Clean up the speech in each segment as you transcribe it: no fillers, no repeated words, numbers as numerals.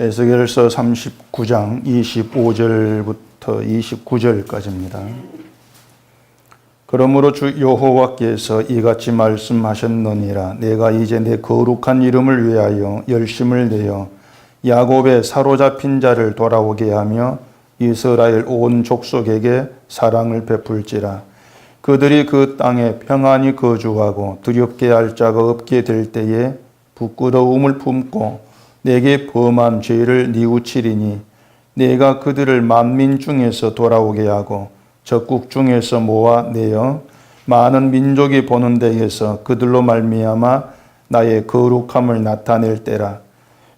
에스겔서 39장 25절부터 29절까지입니다. 그러므로 주 여호와께서 이같이 말씀하셨느니라. 내가 이제 내 거룩한 이름을 위하여 열심을 내어 야곱의 사로잡힌 자를 돌아오게 하며 이스라엘 온 족속에게 사랑을 베풀지라. 그들이 그 땅에 평안히 거주하고 두렵게 할 자가 없게 될 때에 부끄러움을 품고 내게 범한 죄를 뉘우치리니 내가 그들을 만민 중에서 돌아오게 하고 적국 중에서 모아내어 많은 민족이 보는 데에서 그들로 말미암아 나의 거룩함을 나타낼 때라.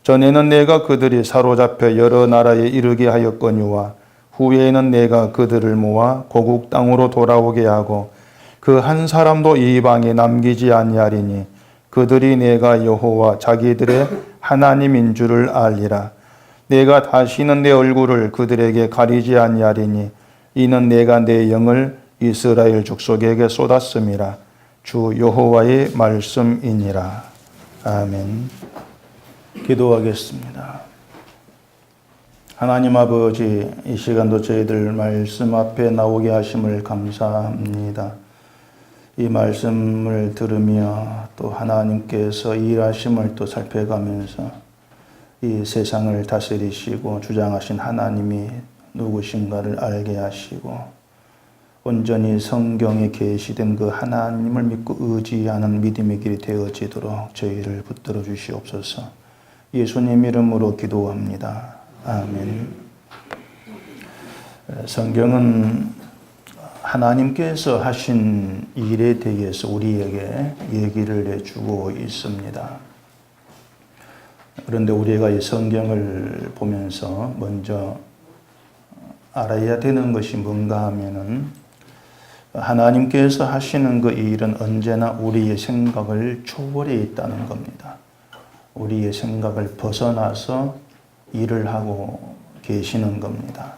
전에는 내가 그들이 사로잡혀 여러 나라에 이르게 하였거니와 후에는 내가 그들을 모아 고국 땅으로 돌아오게 하고 그 한 사람도 이방에 남기지 아니하리니 그들이 내가 여호와 자기들의 하나님인 줄을 알리라. 내가 다시는 내 얼굴을 그들에게 가리지 아니하리니 이는 내가 내 영을 이스라엘 족속에게 쏟았음이라. 주 여호와의 말씀이니라. 아멘. 기도하겠습니다. 하나님 아버지, 이 시간도 저희들 말씀 앞에 나오게 하심을 감사합니다. 이 말씀을 들으며 또 하나님께서 일하심을 또 살펴가면서 이 세상을 다스리시고 주장하신 하나님이 누구신가를 알게 하시고 온전히 성경에 계시된 그 하나님을 믿고 의지하는 믿음의 길이 되어지도록 저희를 붙들어 주시옵소서. 예수님 이름으로 기도합니다. 아멘. 성경은 하나님께서 하신 일에 대해서 우리에게 얘기를 해주고 있습니다. 그런데 우리가 이 성경을 보면서 먼저 알아야 되는 것이 뭔가 하면은 하나님께서 하시는 그 일은 언제나 우리의 생각을 초월해 있다는 겁니다. 우리의 생각을 벗어나서 일을 하고 계시는 겁니다.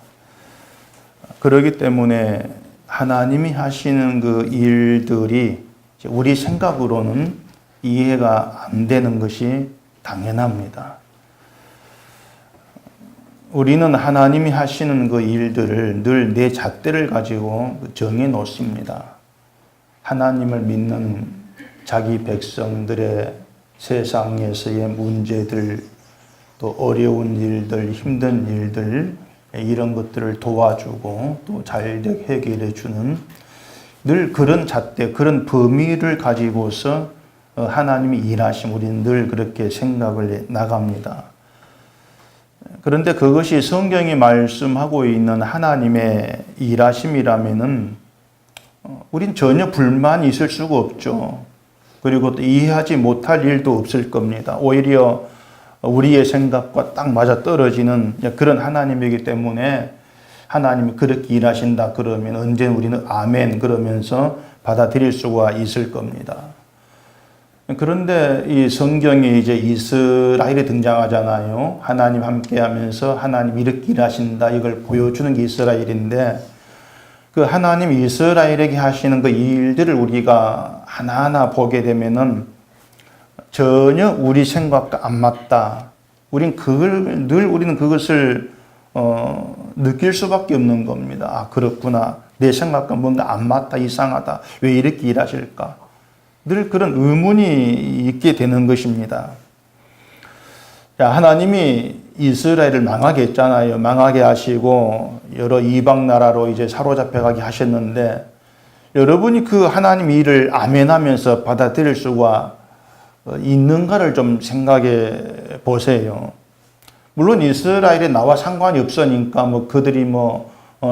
그렇기 때문에 하나님이 하시는 그 일들이 우리 생각으로는 이해가 안 되는 것이 당연합니다. 우리는 하나님이 하시는 그 일들을 늘 내 잣대를 가지고 정해 놓습니다. 하나님을 믿는 자기 백성들의 세상에서의 문제들, 또 어려운 일들, 힘든 일들, 이런 것들을 도와주고 또 잘 해결해 주는 늘 그런 잣대, 그런 범위를 가지고서 하나님이 일하심, 우리는 늘 그렇게 생각을 나갑니다. 그런데 그것이 성경이 말씀하고 있는 하나님의 일하심이라면은 우린 전혀 불만이 있을 수가 없죠. 그리고 또 이해하지 못할 일도 없을 겁니다. 오히려 우리의 생각과 딱 맞아 떨어지는 그런 하나님이기 때문에 하나님이 그렇게 일하신다 그러면 언제나 우리는 아멘 그러면서 받아들일 수가 있을 겁니다. 그런데 이 성경에 이제 이스라엘이 등장하잖아요. 하나님 함께 하면서 하나님 이렇게 일하신다 이걸 보여주는 게 이스라엘인데 그 하나님 이스라엘에게 하시는 그 일들을 우리가 하나하나 보게 되면은 전혀 우리 생각과 안 맞다. 우리는 그것을 느낄 수밖에 없는 겁니다. 아, 그렇구나. 내 생각과 뭔가 안 맞다, 이상하다. 왜 이렇게 일하실까? 늘 그런 의문이 있게 되는 것입니다. 자, 하나님이 이스라엘을 망하게 했잖아요. 망하게 하시고 여러 이방 나라로 이제 사로잡혀 가게 하셨는데 여러분이 그 하나님 일을 아멘하면서 받아들일 수가 있는가를 좀 생각해 보세요. 물론 이스라엘이 나와 상관이 없으니까 그들이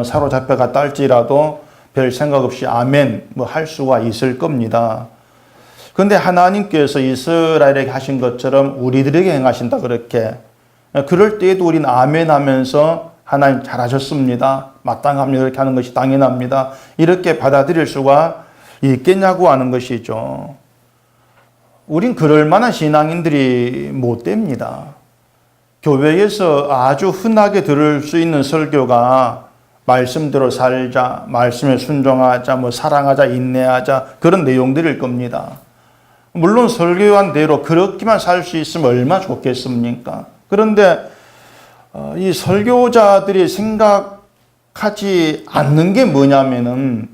사로잡혀 갔다 할지라도 별 생각 없이 아멘 할 수가 있을 겁니다. 그런데 하나님께서 이스라엘에게 하신 것처럼 우리들에게 행하신다 그렇게 그럴 때에도 우리는 아멘 하면서 하나님 잘하셨습니다. 마땅합니다. 이렇게 하는 것이 당연합니다. 이렇게 받아들일 수가 있겠냐고 하는 것이죠. 우린 그럴 만한 신앙인들이 못 됩니다. 교회에서 아주 흔하게 들을 수 있는 설교가 말씀대로 살자, 말씀에 순종하자, 사랑하자, 인내하자 그런 내용들일 겁니다. 물론 설교한 대로 그렇게만 살 수 있으면 얼마나 좋겠습니까? 그런데 이 설교자들이 생각하지 않는 게 뭐냐면은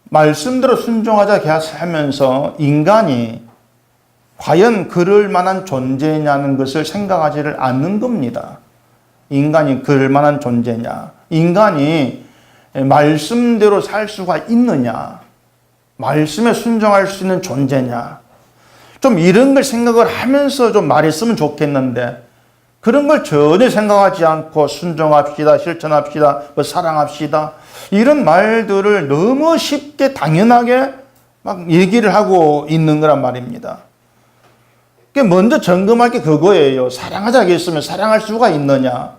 말씀대로 순종하자 하면서 인간이 과연 그럴 만한 존재냐는 것을 생각하지를 않는 겁니다. 인간이 그럴 만한 존재냐? 인간이 말씀대로 살 수가 있느냐? 말씀에 순종할 수 있는 존재냐? 좀 이런 걸 생각을 하면서 좀 말했으면 좋겠는데 그런 걸 전혀 생각하지 않고 순종합시다, 실천합시다, 뭐 사랑합시다 이런 말들을 너무 쉽게 당연하게 막 얘기를 하고 있는 거란 말입니다. 먼저 점검할 게 그거예요. 사랑하자 했으면 사랑할 수가 있느냐?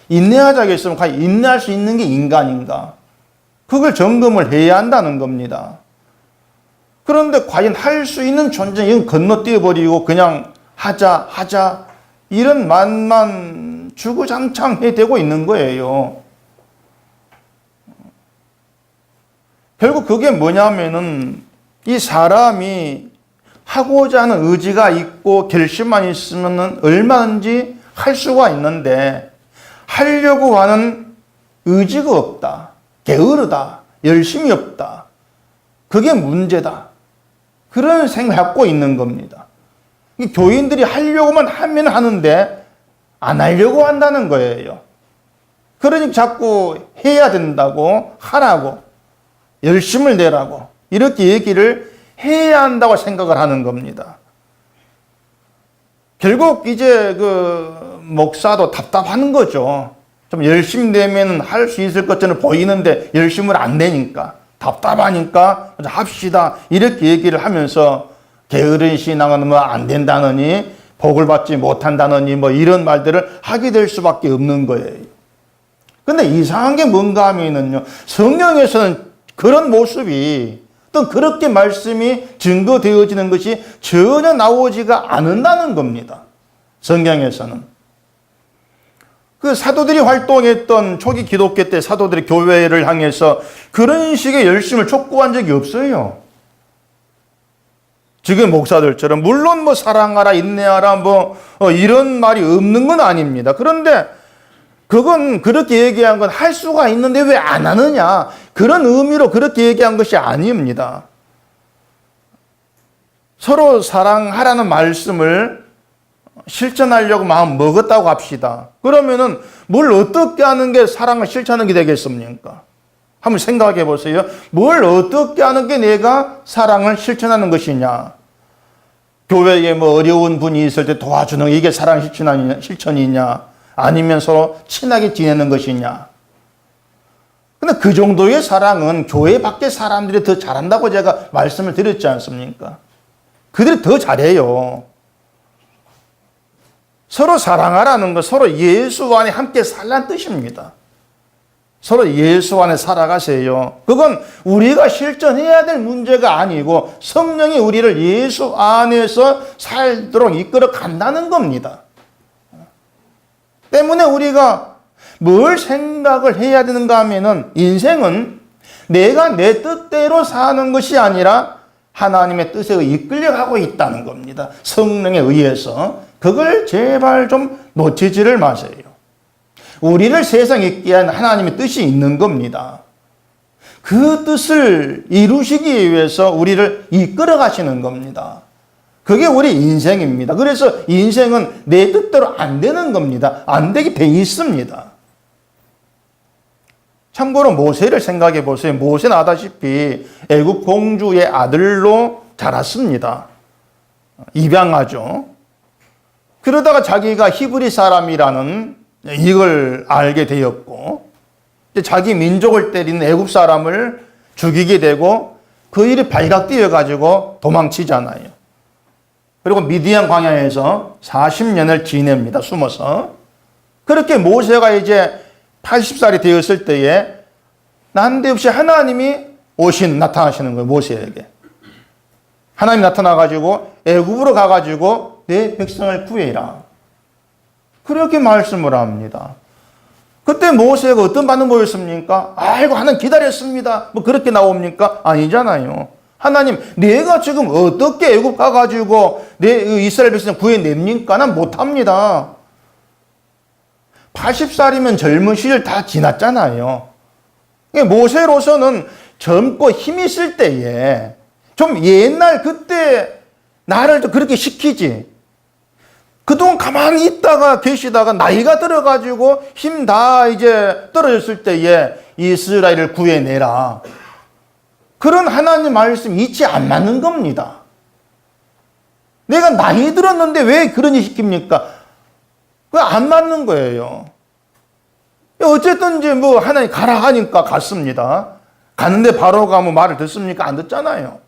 인내하자 했으면 과연 인내할 수 있는 게 인간인가? 그걸 점검을 해야 한다는 겁니다. 그런데 과연 할 수 있는 존재, 이건 건너뛰어버리고 그냥 하자 이런 말만 주구장창 해대고 있는 거예요. 결국 그게 뭐냐면은 이 사람이 하고자 하는 의지가 있고 결심만 있으면 얼마든지 할 수가 있는데 하려고 하는 의지가 없다. 게으르다. 열심이 없다. 그게 문제다. 그런 생각을 갖고 있는 겁니다. 교인들이 하려고만 하면 하는데 안 하려고 한다는 거예요. 그러니까 자꾸 해야 된다고 하라고 열심을 내라고 이렇게 얘기를 해야 한다고 생각을 하는 겁니다. 결국 이제 그 목사도 답답한 거죠. 좀 열심히 내면 할 수 있을 것처럼 보이는데 열심을 안 내니까 답답하니까 합시다 이렇게 얘기를 하면서 게으른 신앙은 뭐 안 된다느니 복을 받지 못한다느니 뭐 이런 말들을 하게 될 수밖에 없는 거예요. 근데 이상한 게 뭔가 하면은요, 성경에서는 그런 모습이 또 그렇게 말씀이 증거되어지는 것이 전혀 나오지가 않는다는 겁니다. 성경에서는. 그 사도들이 활동했던 초기 기독교 때 사도들이 교회를 향해서 그런 식의 열심을 촉구한 적이 없어요. 지금 목사들처럼 물론 뭐 사랑하라 인내하라 뭐 이런 말이 없는 건 아닙니다. 그런데 그건 그렇게 얘기한 건 할 수가 있는데 왜 안 하느냐 그런 의미로 그렇게 얘기한 것이 아닙니다. 서로 사랑하라는 말씀을 실천하려고 마음 먹었다고 합시다. 그러면은 뭘 어떻게 하는 게 사랑을 실천하는 게 되겠습니까? 한번 생각해 보세요. 뭘 어떻게 하는 게 내가 사랑을 실천하는 것이냐? 교회에 뭐 어려운 분이 있을 때 도와주는 이게 사랑 실천이냐? 아니면 서로 친하게 지내는 것이냐? 근데 그 정도의 사랑은 교회 밖의 사람들이 더 잘한다고 제가 말씀을 드렸지 않습니까? 그들이 더 잘해요. 서로 사랑하라는 것, 서로 예수 안에 함께 살라는 뜻입니다. 서로 예수 안에 살아가세요. 그건 우리가 실천해야 될 문제가 아니고 성령이 우리를 예수 안에서 살도록 이끌어 간다는 겁니다. 때문에 우리가 뭘 생각을 해야 되는가 하면은 인생은 내가 내 뜻대로 사는 것이 아니라 하나님의 뜻에 이끌려가고 있다는 겁니다. 성령에 의해서. 그걸 제발 좀 놓치지를 마세요. 우리를 세상에 있게 한 하나님의 뜻이 있는 겁니다. 그 뜻을 이루시기 위해서 우리를 이끌어 가시는 겁니다. 그게 우리 인생입니다. 그래서 인생은 내 뜻대로 안 되는 겁니다. 안 되게 돼 있습니다. 참고로 모세를 생각해 보세요. 모세는 아다시피 애굽 공주의 아들로 자랐습니다. 입양하죠. 그러다가 자기가 히브리 사람이라는 이걸 알게 되었고 자기 민족을 때리는 애굽 사람을 죽이게 되고 그 일이 발각되어 가지고 도망치잖아요. 그리고 미디안 광야에서 40년을 지냅니다. 숨어서. 그렇게 모세가 이제 80살이 되었을 때에 난데없이 하나님이 나타나시는 거예요. 모세에게. 하나님이 나타나가지고 애굽으로 가가지고 내 백성을 구해라. 그렇게 말씀을 합니다. 그때 모세가 어떤 반응 보였습니까? 아이고 하나님 기다렸습니다. 뭐 그렇게 나옵니까? 아니잖아요. 하나님 내가 지금 어떻게 애굽 가가지고 내 이스라엘 백성 구해냅니까? 난 못합니다. 80살이면 젊은 시절 다 지났잖아요. 모세로서는 젊고 힘 있을 때에 좀 옛날 그때 나를 좀 그렇게 시키지. 그동안 가만히 있다가 계시다가 나이가 들어가지고 힘 다 이제 떨어졌을 때에 이스라엘을 구해내라. 그런 하나님 말씀 이치 안 맞는 겁니다. 내가 나이 들었는데 왜 그러니 시킵니까? 그거 안 맞는 거예요. 어쨌든 이제 뭐 하나님 가라 하니까 갔습니다. 갔는데 바로 가면 말을 듣습니까? 안 듣잖아요.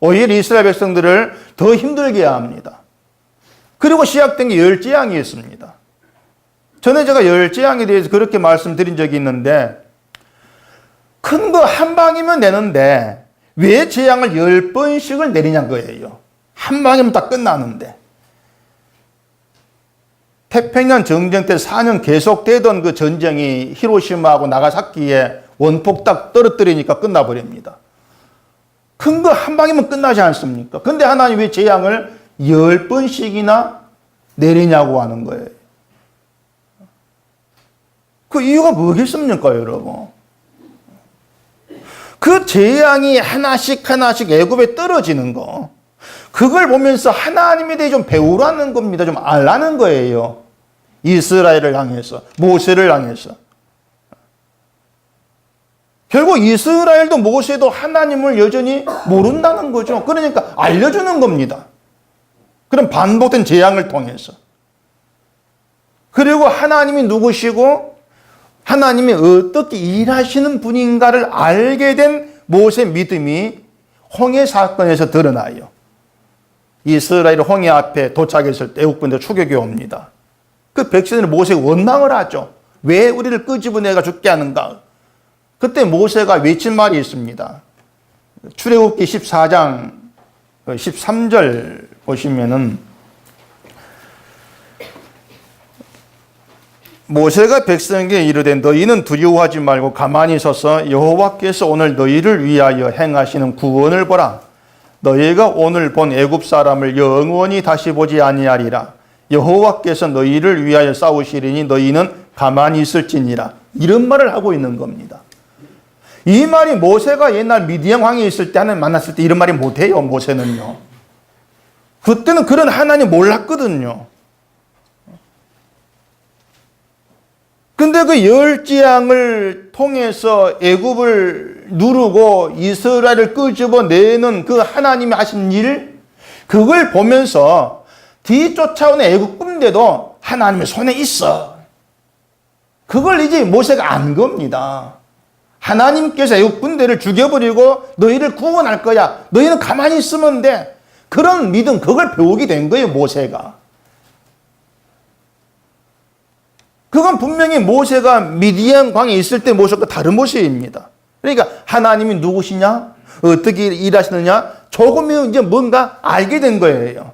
오히려 이스라엘 백성들을 더 힘들게 합니다. 그리고 시작된 게 열재앙이었습니다. 전에 제가 열재앙에 대해서 그렇게 말씀드린 적이 있는데 큰 거 한 방이면 되는데 왜 재앙을 10번씩을 내리냐는 거예요. 한 방이면 다 끝나는데. 태평양 정전 때 4년 계속되던 그 전쟁이 히로시마하고 나가사키에 원폭 딱 떨어뜨리니까 끝나버립니다. 큰 거 한 방이면 끝나지 않습니까? 근데 하나님 왜 재앙을 10번씩이나 내리냐고 하는 거예요. 그 이유가 뭐겠습니까, 여러분? 그 재앙이 하나씩 애굽에 떨어지는 거, 그걸 보면서 하나님에 대해 좀 배우라는 겁니다. 좀 알라는 거예요. 이스라엘을 향해서, 모세를 향해서. 결국 이스라엘도 모세도 하나님을 여전히 모른다는 거죠. 그러니까 알려주는 겁니다. 그런 반복된 재앙을 통해서. 그리고 하나님이 누구시고 하나님이 어떻게 일하시는 분인가를 알게 된 모세 믿음이 홍해 사건에서 드러나요. 이스라엘 홍해 앞에 도착했을 때 애국분들 추격이 옵니다. 그 백성들은 모세가 원망을 하죠. 왜 우리를 끄집어내가 죽게 하는가? 그때 모세가 외친 말이 있습니다. 출애굽기 14장 13절 보시면은 모세가 백성에게 이르되 너희는 두려워하지 말고 가만히 서서 여호와께서 오늘 너희를 위하여 행하시는 구원을 보라. 너희가 오늘 본 애굽 사람을 영원히 다시 보지 아니하리라. 여호와께서 너희를 위하여 싸우시리니 너희는 가만히 있을지니라. 이런 말을 하고 있는 겁니다. 이 말이 모세가 옛날 미디안 왕이 있을 때 하나님 만났을 때 이런 말이 못해요. 모세는요. 그때는 그런 하나님 몰랐거든요. 근데 그 열재앙을 통해서 애굽을 누르고 이스라엘을 끄집어내는 그 하나님이 하신 일, 그걸 보면서 뒤쫓아오는 애굽 군대도 하나님의 손에 있어. 그걸 이제 모세가 안 겁니다. 하나님께서 애굽 군대를 죽여버리고 너희를 구원할 거야. 너희는 가만히 있으면 돼. 그런 믿음, 그걸 배우게 된 거예요, 모세가. 그건 분명히 모세가 미디안 광에 있을 때 모습과 다른 모습입니다. 그러니까 하나님이 누구시냐? 어떻게 일하시느냐? 조금이면 이제 뭔가 알게 된 거예요.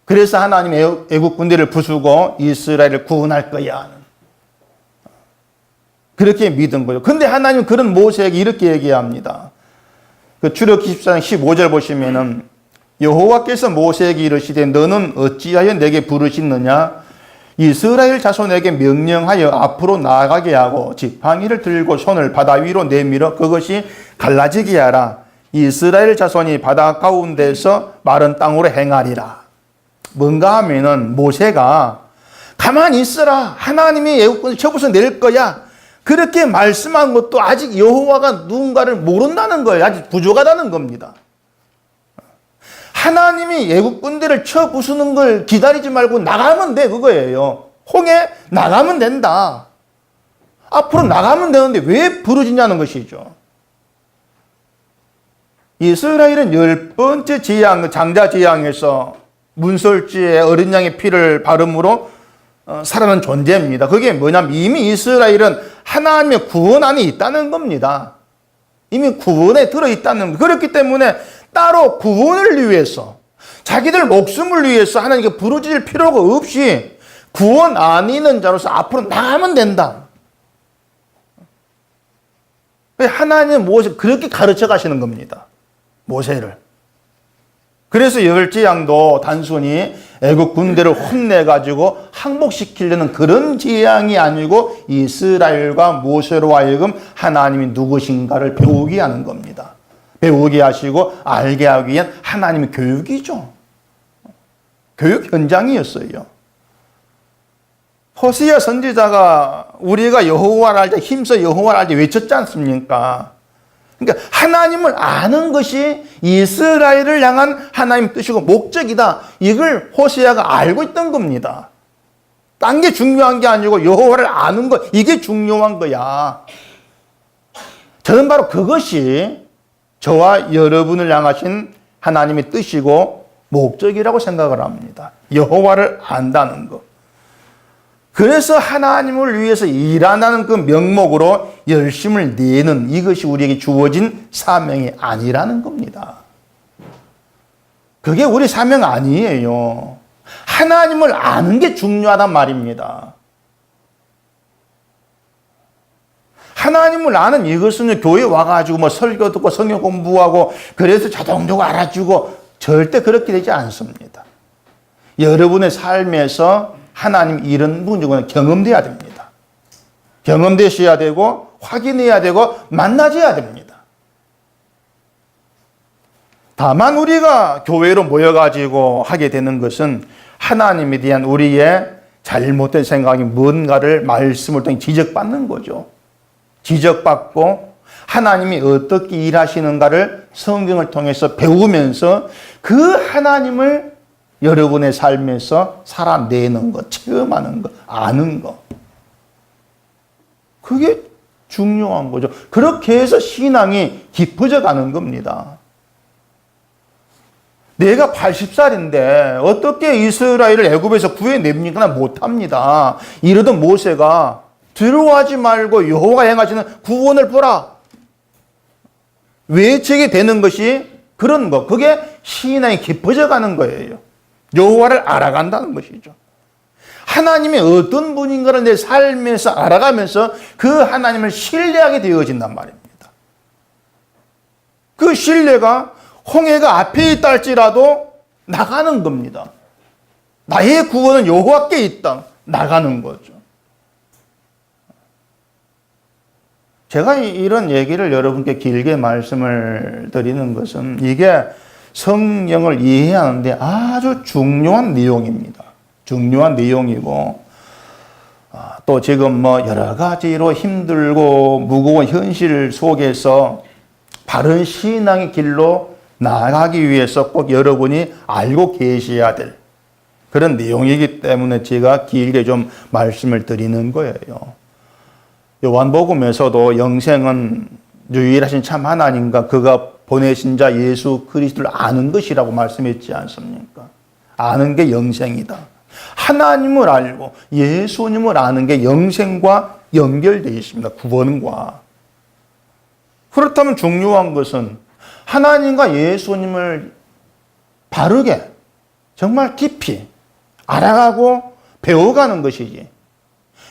그래서 하나님이 애국 군대를 부수고 이스라엘을 구원할 거야. 그렇게 믿은 거예요. 근데 하나님은 그런 모세에게 이렇게 얘기합니다. 그 출애굽기 14장 15절 보시면은 여호와께서 모세에게 이르시되 너는 어찌하여 내게 부르시느냐? 이스라엘 자손에게 명령하여 앞으로 나아가게 하고 지팡이를 들고 손을 바다 위로 내밀어 그것이 갈라지게 하라. 이스라엘 자손이 바다 가운데서 마른 땅으로 행하리라. 뭔가 하면은 모세가 가만히 있어라. 하나님이 애국군을 쳐부숴 낼 거야. 그렇게 말씀한 것도 아직 여호와가 누군가를 모른다는 거예요. 아직 부족하다는 겁니다. 하나님이 애국 군대를 쳐 부수는 걸 기다리지 말고 나가면 돼, 그거예요. 홍해 나가면 된다. 앞으로 나가면 되는데 왜 부르짖냐는 것이죠. 이스라엘은 10번째 재앙, 장자 재앙에서 문설주에 어린 양의 피를 바름으로 살아난 존재입니다. 그게 뭐냐면 이미 이스라엘은 하나님의 구원 안에 있다는 겁니다. 이미 구원에 들어있다는 거. 그렇기 때문에 따로 구원을 위해서 자기들 목숨을 위해서 하나님께 부르짖을 필요가 없이 구원 안에 있는 자로서 앞으로 나가면 된다. 하나님은 모세 그렇게 가르쳐 가시는 겁니다. 모세를. 그래서 열재앙도 단순히 애국 군대를 혼내가지고 항복시키려는 그런 재앙이 아니고 이스라엘과 모세로 하여금 하나님이 누구신가를 배우게 하는 겁니다. 배우게 하시고 알게 하기 위한 하나님의 교육이죠. 교육 현장이었어요. 호세아 선지자가 우리가 여호와를 알 때 힘써 여호와를 알 때 외쳤지 않습니까? 그러니까 하나님을 아는 것이 이스라엘을 향한 하나님의 뜻이고 목적이다. 이걸 호세아가 알고 있던 겁니다. 딴 게 중요한 게 아니고 여호와를 아는 것, 이게 중요한 거야. 저는 바로 그것이 저와 여러분을 향하신 하나님의 뜻이고 목적이라고 생각을 합니다. 여호와를 안다는 것. 그래서 하나님을 위해서 일한다는 그 명목으로 열심을 내는 이것이 우리에게 주어진 사명이 아니라는 겁니다. 그게 우리 사명 아니에요. 하나님을 아는 게 중요하단 말입니다. 하나님을 아는 이것은 교회 와가지고 뭐 설교 듣고 성경 공부하고 그래서 자동적으로 알아주고 절대 그렇게 되지 않습니다. 여러분의 삶에서 하나님 이런 부분은 경험돼야 됩니다. 경험되셔야 되고 확인해야 되고 만나져야 됩니다. 다만 우리가 교회로 모여가지고 하게 되는 것은 하나님에 대한 우리의 잘못된 생각이 뭔가를 말씀을 통해 지적받는 거죠. 지적받고 하나님이 어떻게 일하시는가를 성경을 통해서 배우면서 그 하나님을 여러분의 삶에서 살아내는 것, 체험하는 것, 아는 것. 그게 중요한 거죠. 그렇게 해서 신앙이 깊어져 가는 겁니다. 내가 80살인데 어떻게 이스라엘을 애굽에서 구해냅니까? 못합니다. 이러던 모세가 두려워하지 말고 여호와가 행하시는 구원을 보라. 외치게 되는 것이 그런 거. 그게 신앙이 깊어져 가는 거예요. 여호와를 알아간다는 것이죠. 하나님이 어떤 분인가를 내 삶에서 알아가면서 그 하나님을 신뢰하게 되어진단 말입니다. 그 신뢰가 홍해가 앞에 있다 할지라도 나가는 겁니다. 나의 구원은 여호와께 있다. 나가는 거죠. 제가 이런 얘기를 여러분께 길게 말씀을 드리는 것은 이게 성경을 이해하는데 아주 중요한 내용입니다. 중요한 내용이고 또 지금 뭐 여러 가지로 힘들고 무거운 현실 속에서 바른 신앙의 길로 나아가기 위해서 꼭 여러분이 알고 계셔야 될 그런 내용이기 때문에 제가 길게 좀 말씀을 드리는 거예요. 요한복음에서도 영생은 유일하신 참 하나님과 그가 보내신 자 예수 그리스도를 아는 것이라고 말씀했지 않습니까? 아는 게 영생이다. 하나님을 알고 예수님을 아는 게 영생과 연결되어 있습니다. 구원과. 그렇다면 중요한 것은 하나님과 예수님을 바르게 정말 깊이 알아가고 배워가는 것이지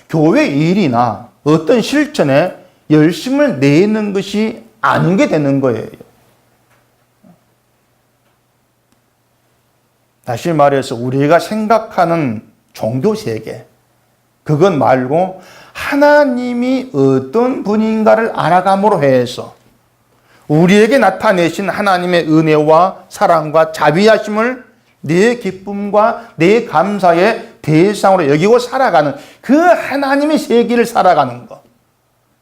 교회 일이나 어떤 실천에 열심을 내는 것이 아는 게 되는 거예요. 다시 말해서 우리가 생각하는 종교 세계, 그것 말고 하나님이 어떤 분인가를 알아감으로 해서 우리에게 나타내신 하나님의 은혜와 사랑과 자비하심을 내 기쁨과 내 감사의 대상으로 여기고 살아가는 그 하나님의 세계를 살아가는 것.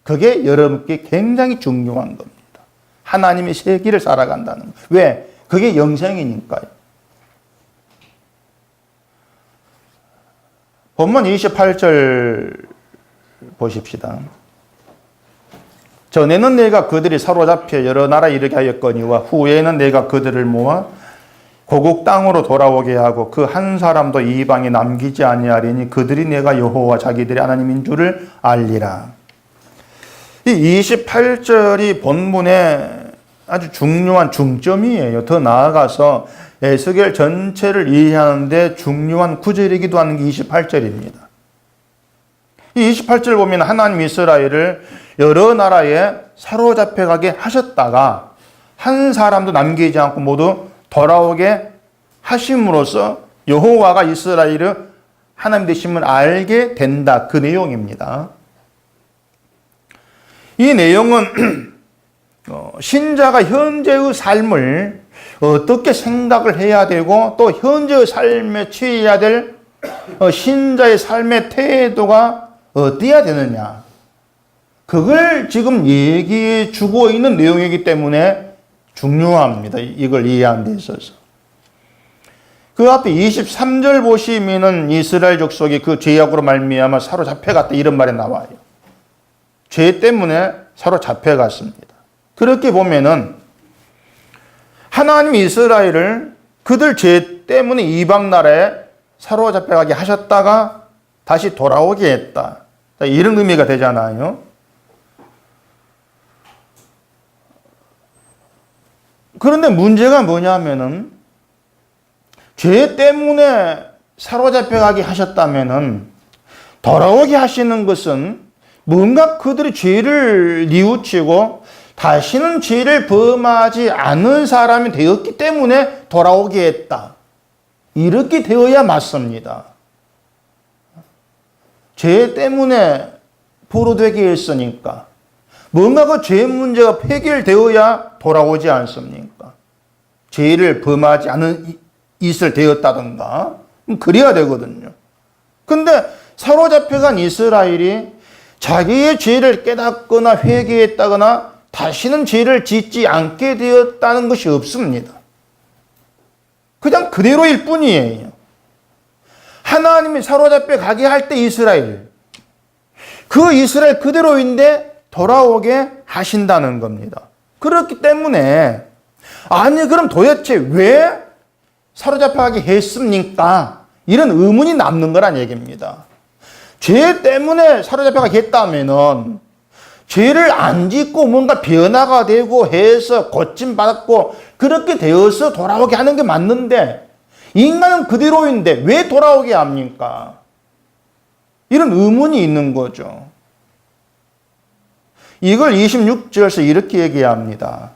그게 여러분께 굉장히 중요한 겁니다. 하나님의 세계를 살아간다는 것. 왜? 그게 영생이니까요. 본문 28절 보십시다. 전에는 내가 그들이 사로잡혀 여러 나라에 이르게 하였거니와 후에는 내가 그들을 모아 고국 땅으로 돌아오게 하고 그 한 사람도 이방에 남기지 아니하리니 그들이 내가 여호와 자기들의 하나님인 줄을 알리라. 이 28절이 본문의 아주 중요한 중점이에요. 더 나아가서 에스겔 전체를 이해하는데 중요한 구절이기도 하는 게 28절입니다. 이 28절 보면 하나님 이스라엘을 여러 나라에 사로잡혀 가게 하셨다가 한 사람도 남기지 않고 모두 돌아오게 하심으로써 여호와가 이스라엘의 하나님 되심을 알게 된다. 그 내용입니다. 이 내용은 신자가 현재의 삶을 어떻게 생각을 해야 되고 또 현재의 삶에 취해야 될 신자의 삶의 태도가 어때야 되느냐. 그걸 지금 얘기해 주고 있는 내용이기 때문에 중요합니다. 이걸 이해하는 데 있어서. 그 앞에 23절 보시면은 이스라엘 족속이 그 죄악으로 말미암아 사로잡혀갔다 이런 말이 나와요. 죄 때문에 사로잡혀갔습니다. 그렇게 보면은 하나님이 이스라엘을 그들 죄 때문에 이방 나라에 사로잡혀가게 하셨다가 다시 돌아오게 했다. 이런 의미가 되잖아요. 그런데 문제가 뭐냐면은 죄 때문에 사로잡혀가게 하셨다면은 돌아오게 하시는 것은 뭔가 그들의 죄를 뉘우치고 다시는 죄를 범하지 않은 사람이 되었기 때문에 돌아오게 했다. 이렇게 되어야 맞습니다. 죄 때문에 포로되게 했으니까 뭔가 그 죄 문제가 해결되어야 돌아오지 않습니까? 죄를 범하지 않은 이슬 되었다든가 그래야 되거든요. 근데 사로잡혀간 이스라엘이 자기의 죄를 깨닫거나 회개했다거나 다시는 죄를 짓지 않게 되었다는 것이 없습니다. 그냥 그대로일 뿐이에요. 하나님이 사로잡혀 가게 할 때 이스라엘, 그 이스라엘 그대로인데 돌아오게 하신다는 겁니다. 그렇기 때문에 아니 그럼 도대체 왜 사로잡혀 가게 했습니까? 이런 의문이 남는 거란 얘기입니다. 죄 때문에 사로잡혀 가게 했다면은 죄를 안 짓고 뭔가 변화가 되고 해서 고침받았고 그렇게 되어서 돌아오게 하는 게 맞는데 인간은 그대로인데 왜 돌아오게 합니까? 이런 의문이 있는 거죠. 이걸 26절에서 이렇게 얘기합니다.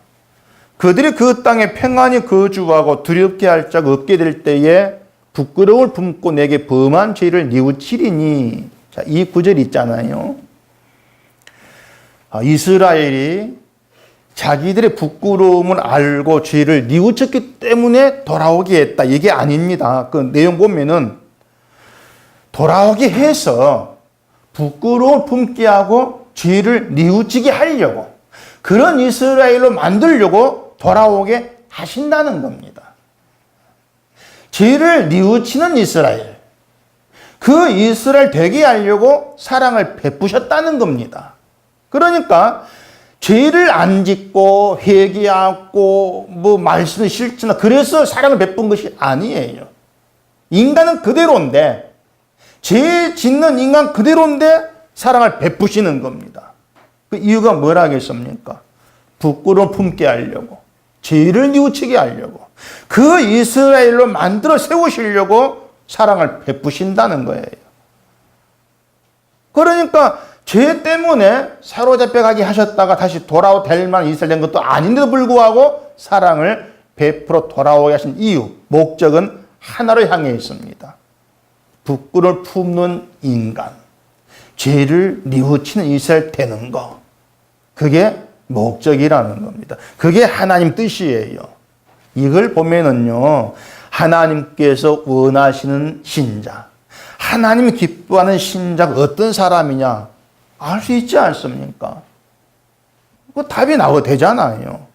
그들이 그 땅에 평안히 거주하고 두렵게 할 자가 없게 될 때에 부끄러움을 품고 내게 범한 죄를 뉘우치리니. 자, 이 구절 있잖아요. 이스라엘이 자기들의 부끄러움을 알고 죄를 뉘우쳤기 때문에 돌아오게 했다. 이게 아닙니다. 그 내용 보면은 돌아오게 해서 부끄러움을 품게 하고 죄를 뉘우치게 하려고 그런 이스라엘로 만들려고 돌아오게 하신다는 겁니다. 죄를 뉘우치는 이스라엘, 그 이스라엘 되게 하려고 사랑을 베푸셨다는 겁니다. 그러니까 죄를 안 짓고 회개하고 뭐 말씀을 실천하 그래서 사랑을 베푼 것이 아니에요. 인간은 그대로인데 죄 짓는 인간 그대로인데 사랑을 베푸시는 겁니다. 그 이유가 뭐라겠습니까? 부끄러움 품게 하려고 죄를 뉘우치게 하려고 그 이스라엘로 만들어 세우시려고 사랑을 베푸신다는 거예요. 그러니까 죄 때문에 사로잡혀 가게 하셨다가 다시 돌아올 만한 이스라엘 된 것도 아닌데도 불구하고 사랑을 베풀어 돌아오게 하신 이유, 목적은 하나를 향해 있습니다. 부끄러움을 품는 인간, 죄를 뉘우치는 이스라엘 되는 거, 그게 목적이라는 겁니다. 그게 하나님 뜻이에요. 이걸 보면은요, 하나님께서 원하시는 신자, 하나님이 기뻐하는 신자가 어떤 사람이냐 알 수 있지 않습니까? 그 답이 나오게 되잖아요.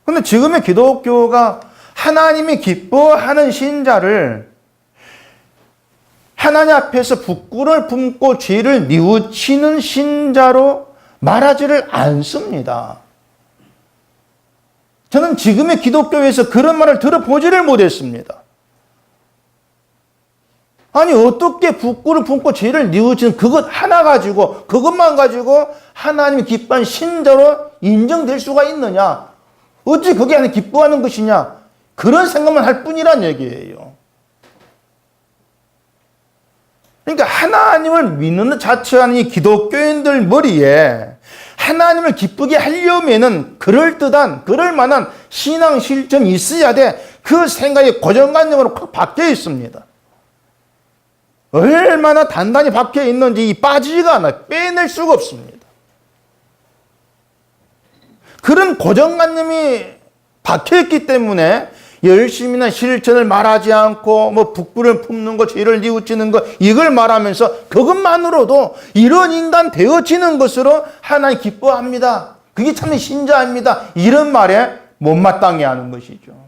근데 지금의 기독교가 하나님이 기뻐하는 신자를 하나님 앞에서 부끄러움을 품고 죄를 뉘우치는 신자로 말하지를 않습니다. 저는 지금의 기독교에서 그런 말을 들어보지를 못했습니다. 아니 어떻게 부끄러움을 품고 죄를 뉘우치는 그것 하나 가지고 그것만 가지고 하나님이 기뻐하는 신자로 인정될 수가 있느냐? 어찌 그게 하나님 기뻐하는 것이냐? 그런 생각만 할 뿐이란 얘기예요. 그러니까 하나님을 믿는 것 자체하는 이 기독교인들 머리에 하나님을 기쁘게 하려면은 그럴듯한, 그럴만한 신앙 실천이 있어야 돼. 그 생각이 고정관념으로 확 바뀌어 있습니다. 얼마나 단단히 박혀 있는지 빠지지가 않아요. 빼낼 수가 없습니다. 그런 고정관념이 박혀있기 때문에 열심히나 실천을 말하지 않고 뭐 부끄러움을 품는 것, 죄를 뉘우치는 것 이걸 말하면서 그것만으로도 이런 인간 되어지는 것으로 하나님 기뻐합니다. 그게 참 신자입니다. 이런 말에 못마땅해 하는 것이죠.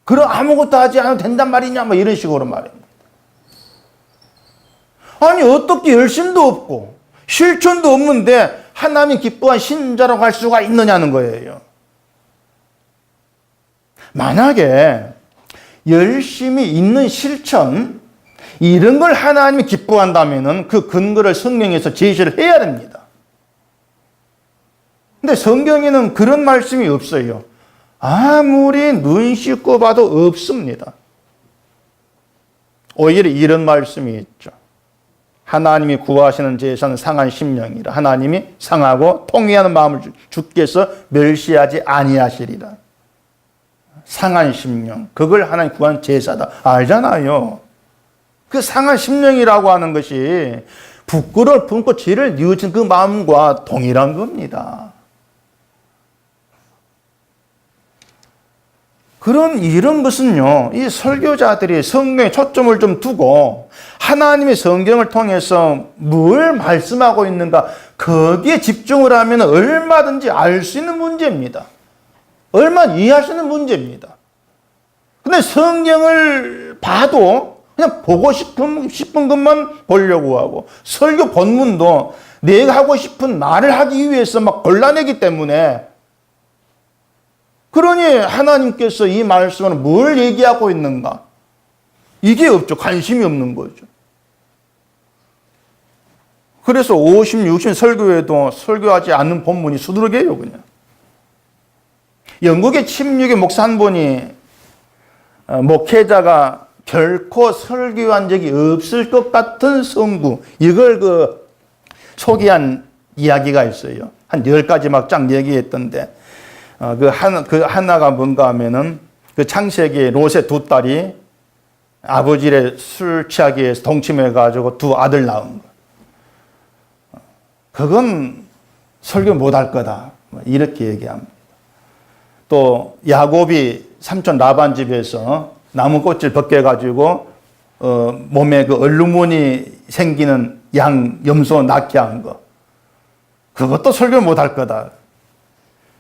그럼 아무것도 하지 않아도 된단 말이냐 뭐 이런 식으로 말입니다. 아니 어떻게 열심도 없고 실천도 없는데 하나님 기뻐한 신자라고 할 수가 있느냐는 거예요. 만약에 열심히 있는 실천 이런 걸 하나님이 기뻐한다면 그 근거를 성경에서 제시를 해야 됩니다. 근데 성경에는 그런 말씀이 없어요. 아무리 눈 씻고 봐도 없습니다. 오히려 이런 말씀이 있죠. 하나님이 구하시는 제사는 상한 심령이라. 하나님이 상하고 통회하는 마음을 주께서 멸시하지 아니하시리라. 상한 심령, 그걸 하나님 구한 제사다. 알잖아요. 그 상한 심령이라고 하는 것이 부끄러울 품고 죄를 뉘우친 그 마음과 동일한 겁니다. 이런 것은요, 이 설교자들이 성경에 초점을 좀 두고 하나님의 성경을 통해서 뭘 말씀하고 있는가 거기에 집중을 하면 얼마든지 알 수 있는 문제입니다. 얼마나 이해할 수 있는 문제입니다. 근데 성경을 봐도 그냥 보고 싶은 것만 보려고 하고 설교 본문도 내가 하고 싶은 말을 하기 위해서 막 골라내기 때문에 그러니 하나님께서 이 말씀을 뭘 얘기하고 있는가? 이게 없죠. 관심이 없는 거죠. 그래서 50, 60 설교에도 설교하지 않는 본문이 수두룩해요, 그냥. 영국의 침묵의 목사 한 분이 목회자가 결코 설교한 적이 없을 것 같은 성구, 이걸 소개한 이야기가 있어요. 한 10가지 막 쫙 얘기했던데, 그 하나가 뭔가 하면은 그 창세기에 롯의 두 딸이 아버지를 술 취하기 위해서 동침해가지고 두 아들 낳은 거. 그건 설교 못할 거다. 이렇게 얘기합니다. 또 야곱이 삼촌 라반 집에서 나무꽃을 벗겨가지고 몸에 그 얼룩무늬 생기는 염소 낳게 한 거. 그것도 설교 못할 거다.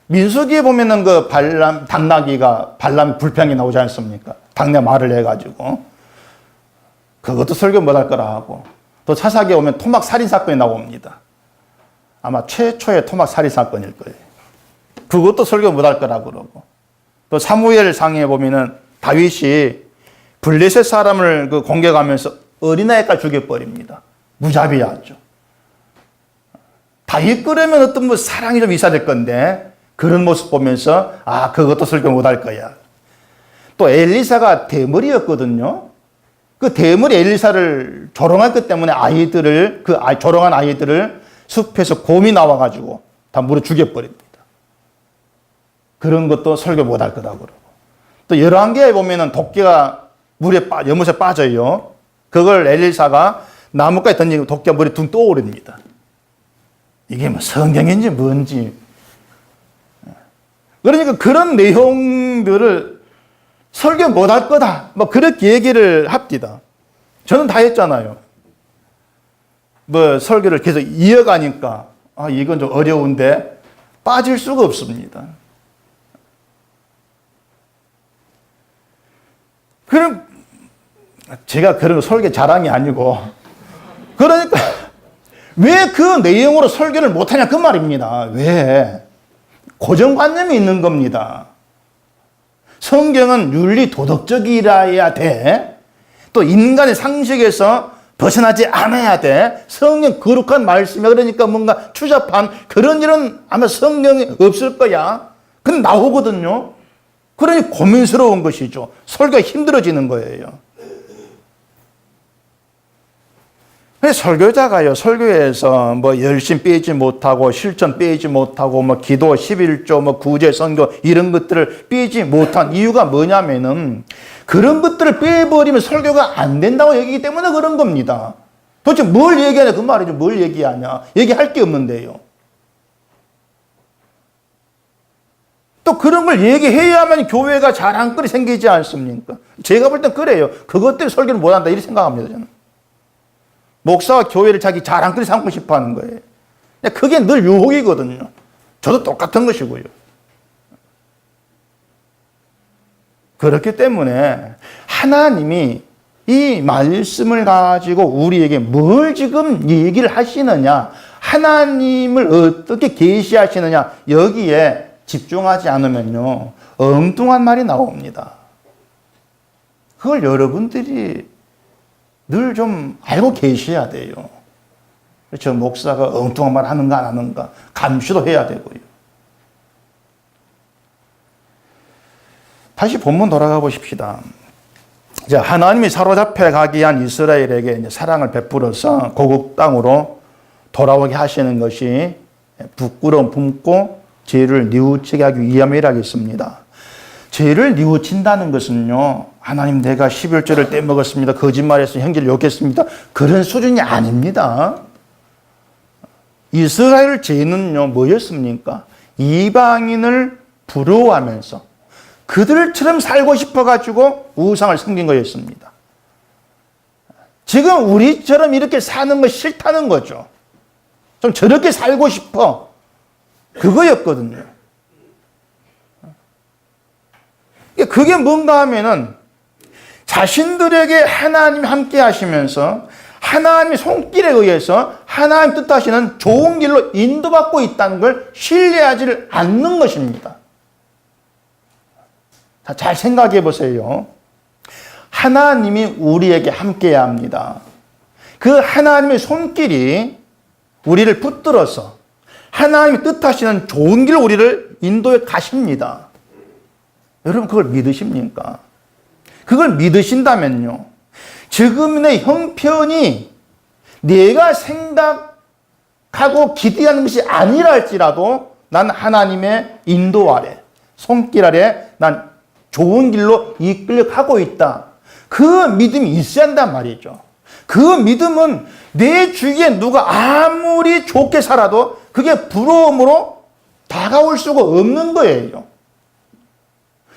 민수기에 보면은 그 당나귀가 발람 불평이 나오지 않습니까? 당내 말을 해가지고. 그것도 설교 못할 거라 하고. 또 사사기에 오면 토막 살인 사건이 나옵니다. 아마 최초의 토막 살인 사건일 거예요. 그것도 설교 못할 거라 그러고. 또 사무엘 상에 보면은 다윗이 블레셋 사람을 공격하면서 어린아이까지 죽여버립니다. 무자비하죠. 다윗 그러면 어떤 사랑이 좀 있어야 될 건데 그런 모습 보면서 그것도 설교 못할 거야. 또 엘리사가 대머리였거든요. 그 대머리 엘리사를 조롱했기 때문에 조롱한 아이들을 숲에서 곰이 나와가지고 다 물어 죽여버립니다. 그런 것도 설교 못할 거다 그러고. 또 열왕기에 보면은 도끼가 연못에 빠져요. 그걸 엘리사가 나뭇가지 던지고 도끼가 물에 둥 떠오릅니다. 이게 뭐 성경인지 뭔지. 그러니까 그런 내용들을 설교 못할 거다. 뭐 그렇게 얘기를 합니다. 저는 다 했잖아요. 뭐 설교를 계속 이어가니까 이건 좀 어려운데 빠질 수가 없습니다. 그럼 제가 그런 설교 자랑이 아니고 그러니까 왜 그 내용으로 설교를 못하냐 그 말입니다. 왜? 고정관념이 있는 겁니다. 성경은 윤리 도덕적이라야 돼. 또 인간의 상식에서 벗어나지 않아야 돼. 성경 거룩한 말씀이야. 그러니까 뭔가 추잡한 그런 일은 아마 성경에 없을 거야. 근데 나오거든요. 그러니 고민스러운 것이죠. 설교가 힘들어지는 거예요. 설교자가요, 설교에서 뭐 열심 빼지 못하고 실천 빼지 못하고 뭐 기도 11조 뭐 구제 선교 이런 것들을 빼지 못한 이유가 뭐냐면은 그런 것들을 빼버리면 설교가 안 된다고 얘기하기 때문에 그런 겁니다. 도대체 뭘 얘기하냐 그 말이죠. 뭘 얘기하냐. 얘기할 게 없는데요. 또 그런 걸 얘기해야만 교회가 자랑거리 생기지 않습니까? 제가 볼 땐 그래요. 그것 때문에 설교를 못한다 이렇게 생각합니다. 저는. 목사가 교회를 자기 자랑거리 삼고 싶어 하는 거예요. 그게 늘 유혹이거든요. 저도 똑같은 것이고요. 그렇기 때문에 하나님이 이 말씀을 가지고 우리에게 뭘 지금 얘기를 하시느냐, 하나님을 어떻게 계시하시느냐, 여기에 집중하지 않으면요, 엉뚱한 말이 나옵니다. 그걸 여러분들이 늘 좀 알고 계셔야 돼요. 그렇죠? 목사가 엉뚱한 말 하는가 안 하는가 감시도 해야 되고요. 다시 본문 돌아가 보십시다. 자, 하나님이 사로잡혀 가게 한 이스라엘에게 이제 사랑을 베풀어서 고국 땅으로 돌아오게 하시는 것이 부끄러움 품고 죄를 뉘우치게 하기 위함이라겠습니다. 죄를 뉘우친다는 것은요, 하나님 내가 11조를 떼먹었습니다. 거짓말해서 형제를 욕했습니다. 그런 수준이 아닙니다. 이스라엘 죄는요, 뭐였습니까? 이방인을 부러워하면서 그들처럼 살고 싶어가지고 우상을 섬긴 거였습니다. 지금 우리처럼 이렇게 사는 거 싫다는 거죠. 좀 저렇게 살고 싶어. 그거였거든요. 그게 뭔가 하면은 자신들에게 하나님이 함께 하시면서 하나님의 손길에 의해서 하나님 뜻하시는 좋은 길로 인도받고 있다는 걸 신뢰하지를 않는 것입니다. 잘 생각해 보세요. 하나님이 우리에게 함께해야 합니다. 그 하나님의 손길이 우리를 붙들어서 하나님이 뜻하시는 좋은 길로 우리를 인도해 가십니다. 여러분 그걸 믿으십니까? 그걸 믿으신다면요, 지금의 형편이 내가 생각하고 기대하는 것이 아니라 할지라도 난 하나님의 인도 아래, 손길 아래 난 좋은 길로 이끌려 가고 있다. 그 믿음이 있어야 한단 말이죠. 그 믿음은 내 주위에 누가 아무리 좋게 살아도 그게 부러움으로 다가올 수가 없는 거예요.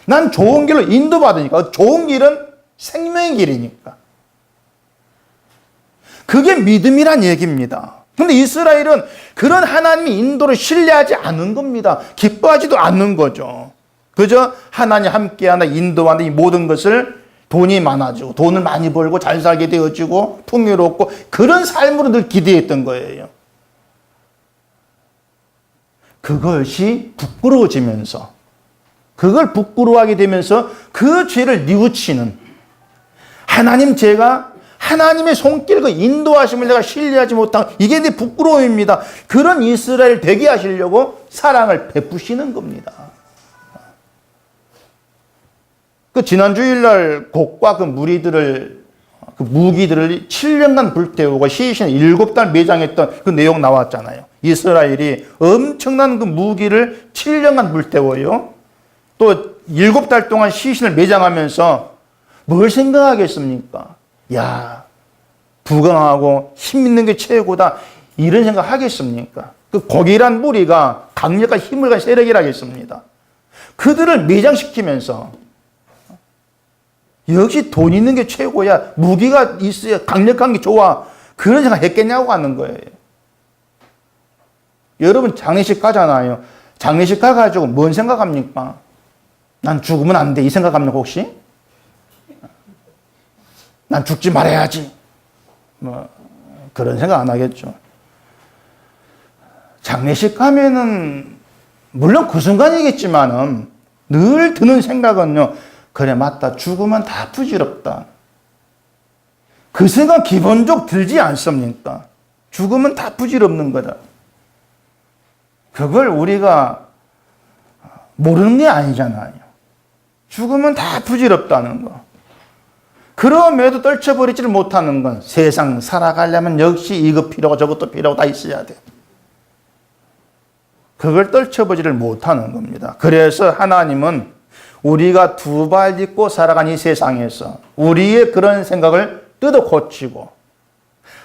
난 좋은 길로 인도받으니까. 좋은 길은 생명의 길이니까. 그게 믿음이란 얘기입니다. 근데 이스라엘은 그런 하나님의 인도를 신뢰하지 않은 겁니다. 기뻐하지도 않는 거죠. 그저 하나님 함께하나 인도하는 이 모든 것을 돈이 많아지고 돈을 많이 벌고 잘 살게 되어지고 풍요롭고 그런 삶으로 늘 기대했던 거예요. 그것이 부끄러워지면서 그걸 부끄러워하게 되면서 그 죄를 뉘우치는 하나님 제가 하나님의 손길과 인도하심을 내가 신뢰하지 못한 이게 내 부끄러움입니다. 그런 이스라엘 되게 하시려고 사랑을 베푸시는 겁니다. 그 지난 주일날 곡과 그 무리들을 그 무기들을 7년간 불태우고 시신을 7달 매장했던 그 내용 나왔잖아요. 이스라엘이 엄청난 그 무기를 7년간 불태워요. 또 7달 동안 시신을 매장하면서 뭘 생각하겠습니까? 야, 부강하고 힘 있는 게 최고다. 이런 생각 하겠습니까? 그 고기란 무리가 강력한 힘을 가진 세력이라겠습니다. 그들을 매장시키면서 역시 돈 있는 게 최고야. 무기가 있어야 강력한 게 좋아. 그런 생각 했겠냐고 하는 거예요. 여러분 장례식 가잖아요. 장례식 가가지고 뭔 생각합니까? 난 죽으면 안 돼. 이 생각합니까 혹시? 난 죽지 말아야지. 뭐 그런 생각 안 하겠죠. 장례식 가면은 물론 그 순간이겠지만은 늘 드는 생각은요. 그래 맞다. 죽으면 다 부질없다. 그 생각 기본적으로 들지 않습니까? 죽으면 다 부질없는 거다. 그걸 우리가 모르는 게 아니잖아요. 죽으면 다 부질없다는 거. 그럼에도 떨쳐버리지를 못하는 건 세상 살아가려면 역시 이것 필요하고 저것도 필요하고 다 있어야 돼. 그걸 떨쳐버리지를 못하는 겁니다. 그래서 하나님은 우리가 두 발 딛고 살아간 이 세상에서 우리의 그런 생각을 뜯어 고치고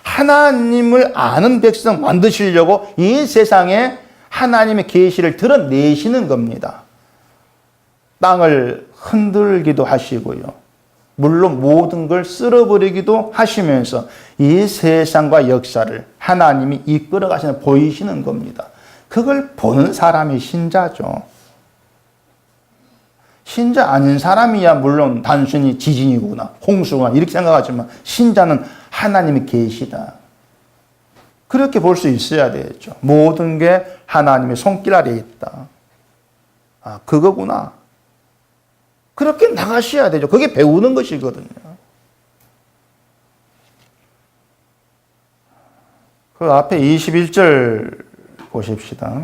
하나님을 아는 백성 만드시려고 이 세상에 하나님의 계시를 드러내시는 겁니다. 땅을 흔들기도 하시고요. 물론 모든 걸 쓸어버리기도 하시면서 이 세상과 역사를 하나님이 이끌어 가시는 보이시는 겁니다. 그걸 보는 사람이 신자죠. 신자 아닌 사람이야 물론 단순히 지진이구나 홍수구나 이렇게 생각하지만 신자는 하나님의 계시다. 그렇게 볼 수 있어야 되겠죠. 모든 게 하나님의 손길 아래에 있다. 아, 그거구나. 그렇게 나가셔야 되죠. 그게 배우는 것이거든요. 그 앞에 21절 보십시다.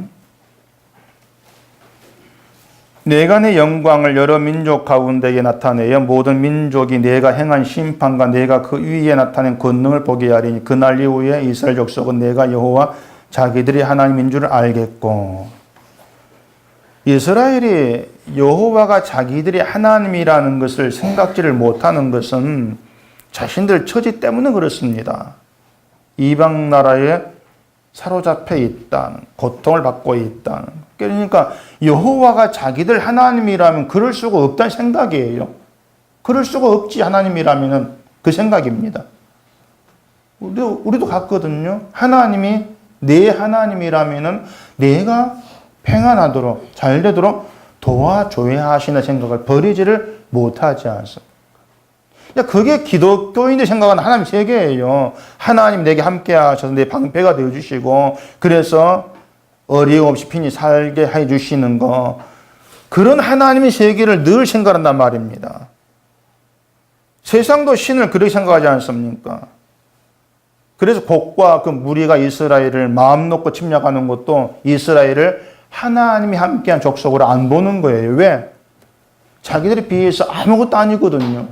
내가 내 영광을 여러 민족 가운데에 나타내어 모든 민족이 내가 행한 심판과 내가 그 위에 나타낸 권능을 보게 하리니 그날 이후에 이스라엘 족속은 내가 여호와 자기들이 하나님인 줄 알겠고. 이스라엘이 여호와가 자기들이 하나님이라는 것을 생각지를 못하는 것은 자신들 처지 때문에 그렇습니다. 이방 나라에 사로잡혀 있다는, 고통을 받고 있다는. 그러니까 여호와가 자기들 하나님이라면 그럴 수가 없다는 생각이에요. 그럴 수가 없지 하나님이라면 그 생각입니다. 우리도 같거든요. 하나님이 내 하나님이라면 내가 평안하도록 잘 되도록 도와줘야 하시는 생각을 버리지를 못하지 않습니까? 그게 기독교인들 생각하는 하나님 세계예요. 하나님 내게 함께 하셔서 내 방패가 되어주시고 그래서 어려움 없이 편히 살게 해주시는 거, 그런 하나님의 세계를 늘 생각한단 말입니다. 세상도 신을 그렇게 생각하지 않습니까? 그래서 곡과 그 무리가 이스라엘을 마음 놓고 침략하는 것도 이스라엘을 하나님이 함께한 족속으로 안 보는 거예요. 왜? 자기들에 비해서 아무것도 아니거든요.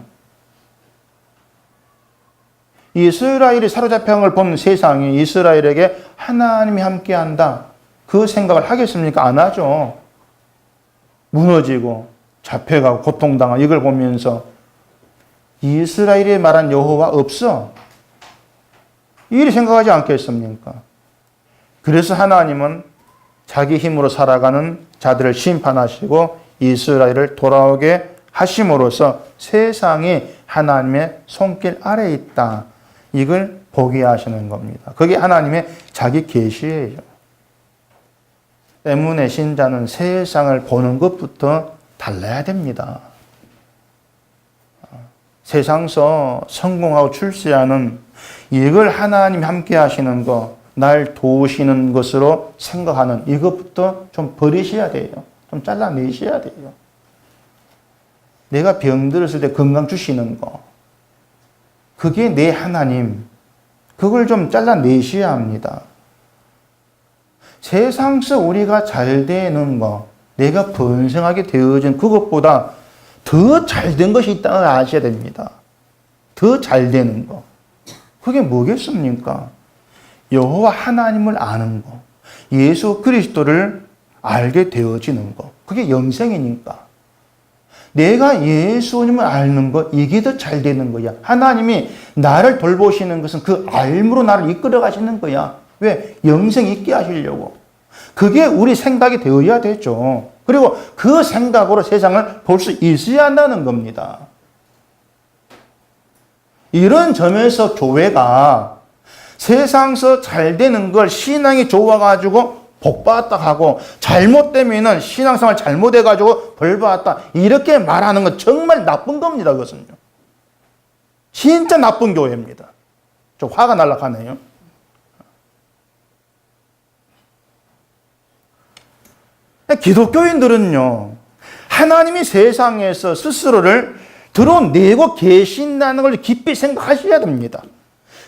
이스라엘이 사로잡힌 걸 본 세상이 이스라엘에게 하나님이 함께한다. 그 생각을 하겠습니까? 안 하죠. 무너지고 잡혀가고 고통당하고 이걸 보면서 이스라엘이 말한 여호와 없어. 이리 생각하지 않겠습니까? 그래서 하나님은 자기 힘으로 살아가는 자들을 심판하시고 이스라엘을 돌아오게 하심으로써 세상이 하나님의 손길 아래에 있다. 이걸 보게 하시는 겁니다. 그게 하나님의 자기 계시예요. 때문에 신자는 세상을 보는 것부터 달라야 됩니다. 세상에서 성공하고 출세하는 이걸 하나님이 함께 하시는 거, 날 도우시는 것으로 생각하는 이것부터 좀 버리셔야 돼요. 좀 잘라내셔야 돼요. 내가 병들었을 때 건강 주시는 거, 그게 내 하나님, 그걸 좀 잘라내셔야 합니다. 세상에서 우리가 잘 되는 거, 내가 번성하게 되어진 그것보다 더 잘된 것이 있다는 걸 아셔야 됩니다. 더 잘 되는 거. 그게 뭐겠습니까? 여호와 하나님을 아는 거, 예수 그리스도를 알게 되어지는 거. 그게 영생이니까. 내가 예수님을 아는 거, 이게 더 잘 되는 거야. 하나님이 나를 돌보시는 것은 그 알므로 나를 이끌어 가시는 거야. 왜? 영생 있게 하시려고. 그게 우리 생각이 되어야 되죠. 그리고 그 생각으로 세상을 볼 수 있어야 한다는 겁니다. 이런 점에서 교회가 세상에서 잘 되는 걸 신앙이 좋아가지고 복받았다 하고 잘못되면은 신앙생활 잘못해가지고 벌받았다 이렇게 말하는 건 정말 나쁜 겁니다. 그것은요. 진짜 나쁜 교회입니다. 좀 화가 날락하네요. 기독교인들은요, 하나님이 세상에서 스스로를 드러내고 계신다는 걸 깊이 생각하셔야 됩니다.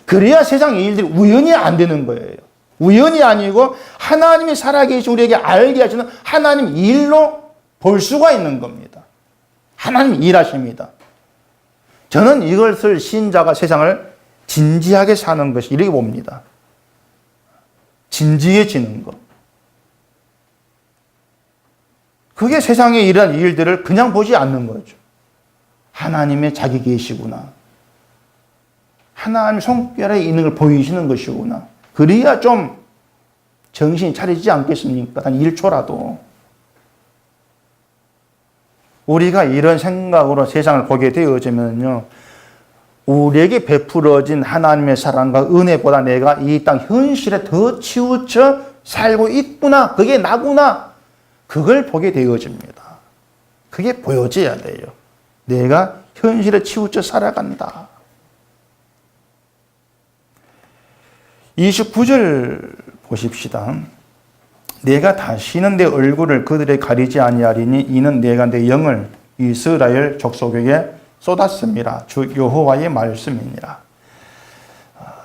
그래야 세상 일들이 우연히 안 되는 거예요. 우연이 아니고 하나님이 살아계시 우리에게 알게 하시는 하나님 일로 볼 수가 있는 겁니다. 하나님 일하십니다. 저는 이것을 신자가 세상을 진지하게 사는 것이 이렇게 봅니다. 진지해지는 것. 그게 세상에 일어난 일들을 그냥 보지 않는 거죠. 하나님의 자기 계시구나. 하나님 손가락에 있는 걸 보이시는 것이구나. 그래야 좀 정신이 차리지 않겠습니까? 한 1초라도. 우리가 이런 생각으로 세상을 보게 되어지면요, 우리에게 베풀어진 하나님의 사랑과 은혜보다 내가 이 땅 현실에 더 치우쳐 살고 있구나. 그게 나구나. 그걸 보게 되어집니다. 그게 보여져야 돼요. 내가 현실에 치우쳐 살아간다. 29절 보십시다. 내가 다시는 내 얼굴을 그들에게 가리지 아니하리니 이는 내가 내 영을 이스라엘 족속에게 쏟았습니다. 주 여호와의 말씀이니라.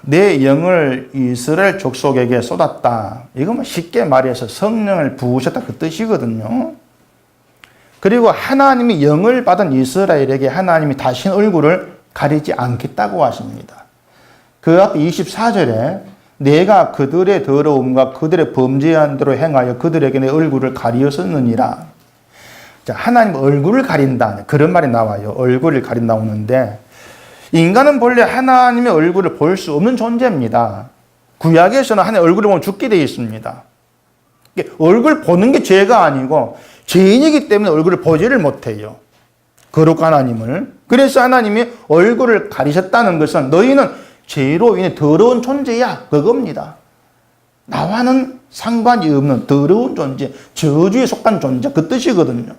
내 영을 이스라엘 족속에게 쏟았다. 이거 쉽게 말해서 성령을 부으셨다 그 뜻이거든요. 그리고 하나님이 영을 받은 이스라엘에게 하나님이 다시는 얼굴을 가리지 않겠다고 하십니다. 그 앞 24절에 내가 그들의 더러움과 그들의 범죄한 대로 행하여 그들에게 내 얼굴을 가리었느니라. 자, 하나님 얼굴을 가린다. 그런 말이 나와요. 얼굴을 가린다 오는데 인간은 본래 하나님의 얼굴을 볼 수 없는 존재입니다. 구약에서는 하나님의 얼굴을 보면 죽게 되어 있습니다. 얼굴 보는 게 죄가 아니고 죄인이기 때문에 얼굴을 보지를 못해요. 거룩한 하나님을. 그래서 하나님이 얼굴을 가리셨다는 것은 너희는 죄로 인해 더러운 존재야. 그겁니다. 나와는 상관이 없는 더러운 존재, 저주에 속한 존재, 그 뜻이거든요.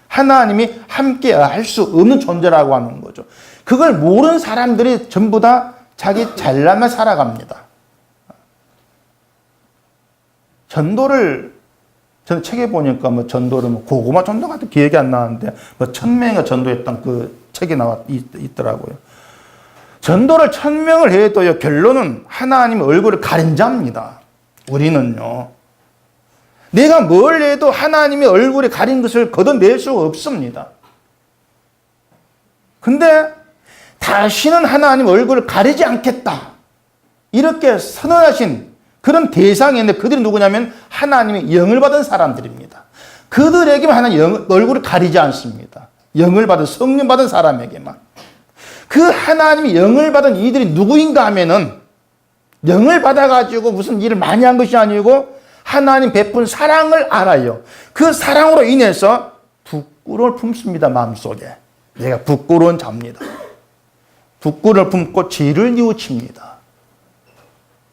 하나님이 함께 할 수 없는 존재라고 하는 거죠. 그걸 모르는 사람들이 전부 다 자기 잘나만 살아갑니다. 전도를, 저는 책에 보니까 전도를 고구마 전도 같은 기억이 안 나는데 1000명이 전도했던 그 책이 있더라고요. 전도를 1000명을 해도요, 결론은 하나님의 얼굴을 가린 자입니다. 우리는요. 내가 뭘 해도 하나님의 얼굴에 가린 것을 걷어낼 수가 없습니다. 근데 다시는 하나님 얼굴을 가리지 않겠다. 이렇게 선언하신 그런 대상인데 그들이 누구냐면 하나님의 영을 받은 사람들입니다. 그들에게만 하나님 얼굴을 가리지 않습니다. 영을 받은, 성령 받은 사람에게만. 그 하나님의 영을 받은 이들이 누구인가 하면은 영을 받아가지고 무슨 일을 많이 한 것이 아니고 하나님 베푼 사랑을 알아요. 그 사랑으로 인해서 부끄러움을 품습니다. 마음속에. 내가 부끄러운 자입니다. 부끄러움을 품고 죄를 뉘우칩니다.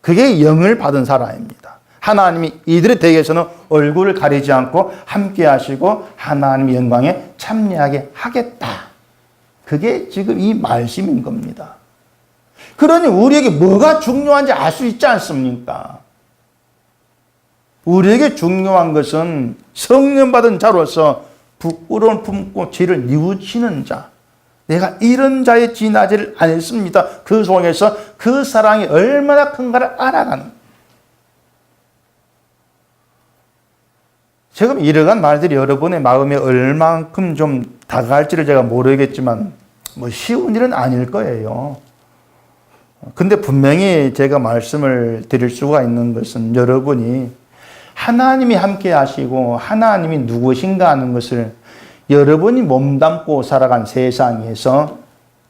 그게 영을 받은 사람입니다. 하나님이 이들의 댁에서는 얼굴을 가리지 않고 함께 하시고 하나님의 영광에 참여하게 하겠다. 그게 지금 이 말씀인 겁니다. 그러니 우리에게 뭐가 중요한지 알 수 있지 않습니까? 우리에게 중요한 것은 성령 받은 자로서 부끄러움을 품고 죄를 뉘우치는 자. 내가 이런 자에 지나지를 않습니다. 그 속에서 그 사랑이 얼마나 큰가를 알아가는. 지금 이러한 말들이 여러분의 마음에 얼만큼 좀 다가갈지를 제가 모르겠지만 쉬운 일은 아닐 거예요. 근데 분명히 제가 말씀을 드릴 수가 있는 것은 여러분이 하나님이 함께 하시고 하나님이 누구신가 하는 것을 여러분이 몸담고 살아간 세상에서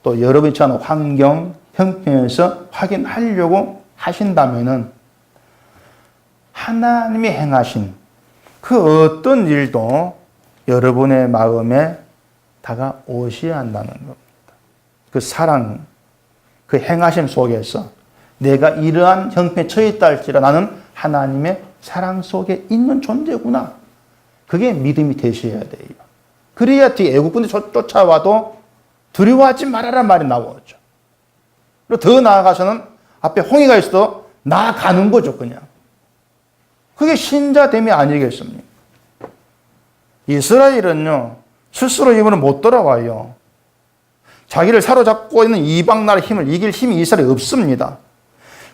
또 여러분이 처한 환경, 형편에서 확인하려고 하신다면은 하나님이 행하신 그 어떤 일도 여러분의 마음에 다가오셔야 한다는 겁니다. 그 사랑, 그 행하심 속에서 내가 이러한 형편에 처했다 할지라 나는 하나님의 사랑 속에 있는 존재구나. 그게 믿음이 되셔야 돼요. 그래야 뒤에 애국군이 쫓아와도 두려워하지 말아라 말이 나오죠. 그리고 더 나아가서는 앞에 홍해가 있어도 나아가는 거죠, 그냥. 그게 신자됨이 아니겠습니까? 이스라엘은요, 스스로 이번은 못 돌아와요. 자기를 사로잡고 있는 이방 나라의 힘을 이길 힘이 이스라엘에 없습니다.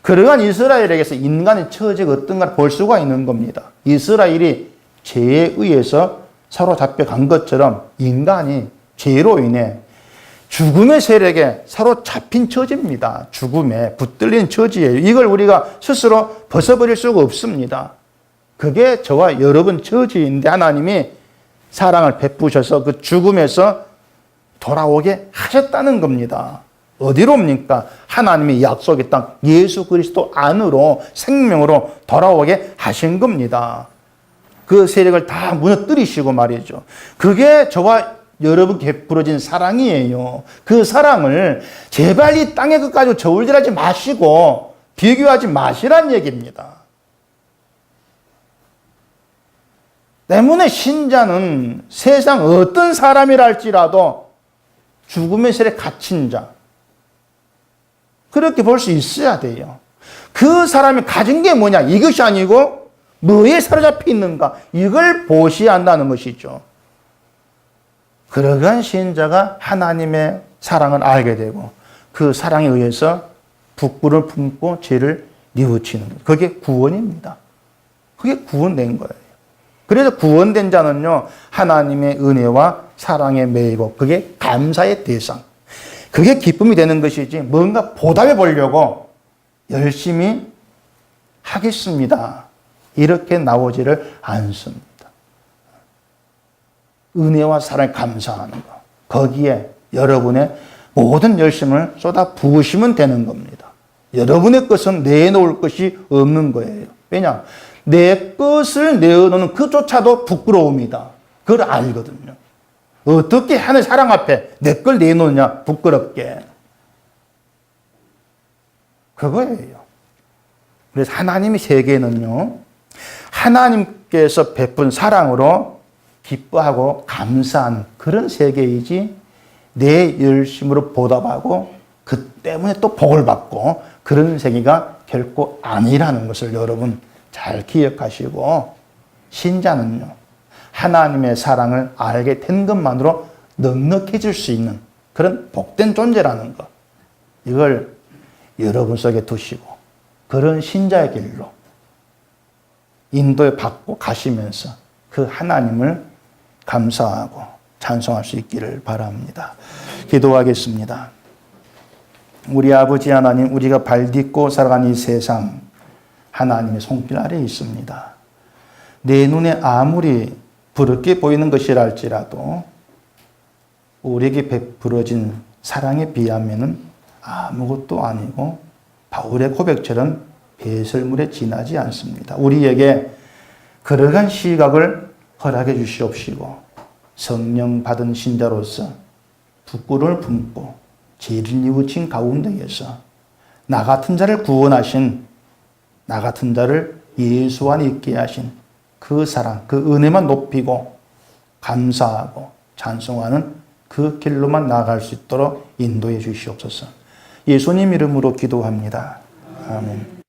그러한 이스라엘에게서 인간의 처지가 어떤가를 볼 수가 있는 겁니다. 이스라엘이 죄에 의해서 사로잡혀 간 것처럼 인간이 죄로 인해 죽음의 세력에 사로잡힌 처지입니다. 죽음에 붙들린 처지예요. 이걸 우리가 스스로 벗어버릴 수가 없습니다. 그게 저와 여러분 처지인데 하나님이 사랑을 베푸셔서 그 죽음에서 돌아오게 하셨다는 겁니다. 어디로 옵니까? 하나님의 약속의 땅 예수 그리스도 안으로 생명으로 돌아오게 하신 겁니다. 그 세력을 다 무너뜨리시고 말이죠. 그게 저와 여러분께 베풀어진 사랑이에요. 그 사랑을 제발 이 땅의 것 가지고 저울질하지 마시고 비교하지 마시란 얘기입니다. 때문에 신자는 세상 어떤 사람이라 할지라도 죽음의 세력에 갇힌 자, 그렇게 볼 수 있어야 돼요. 그 사람이 가진 게 뭐냐? 이것이 아니고 뭐에 사로잡혀 있는가? 이걸 보셔야 한다는 것이죠. 그러한 신자가 하나님의 사랑을 알게 되고 그 사랑에 의해서 부끄러움을 품고 죄를 뉘우치는 것. 그게 구원입니다. 그게 구원된 거예요. 그래서 구원된 자는요, 하나님의 은혜와 사랑에 매이고 그게 감사의 대상. 그게 기쁨이 되는 것이지 뭔가 보답해 보려고 열심히 하겠습니다. 이렇게 나오지를 않습니다. 은혜와 사랑에 감사하는 것. 거기에 여러분의 모든 열심을 쏟아 부으시면 되는 겁니다. 여러분의 것은 내놓을 것이 없는 거예요. 왜냐? 내 것을 내어놓는 그조차도 부끄러움이다. 그걸 알거든요. 어떻게 하늘 사랑 앞에 내 걸 내놓느냐? 부끄럽게. 그거예요. 그래서 하나님의 세계는요, 하나님께서 베푼 사랑으로 기뻐하고 감사한 그런 세계이지 내 열심으로 보답하고 그 때문에 또 복을 받고 그런 세계가 결코 아니라는 것을 여러분 잘 기억하시고, 신자는요, 하나님의 사랑을 알게 된 것만으로 넉넉해질 수 있는 그런 복된 존재라는 것, 이걸 여러분 속에 두시고 그런 신자의 길로 인도에 받고 가시면서 그 하나님을 감사하고 찬송할 수 있기를 바랍니다. 기도하겠습니다. 우리 아버지 하나님, 우리가 발딛고 살아가는 이 세상 하나님의 손길 아래에 있습니다. 내 눈에 아무리 부럽게 보이는 것이라 할지라도 우리에게 베풀어진 사랑에 비하면 아무것도 아니고 바울의 고백처럼 배설물에 지나지 않습니다. 우리에게 그러한 시각을 허락해 주시옵시고 성령 받은 신자로서 부끄러움을 품고 죄를 뉘우친 가운데에서 나 같은 자를 구원하신, 나 같은 자를 예수 안에 있게 하신 그 사랑, 그 은혜만 높이고 감사하고 찬송하는 그 길로만 나아갈 수 있도록 인도해 주시옵소서. 예수님 이름으로 기도합니다. 아멘.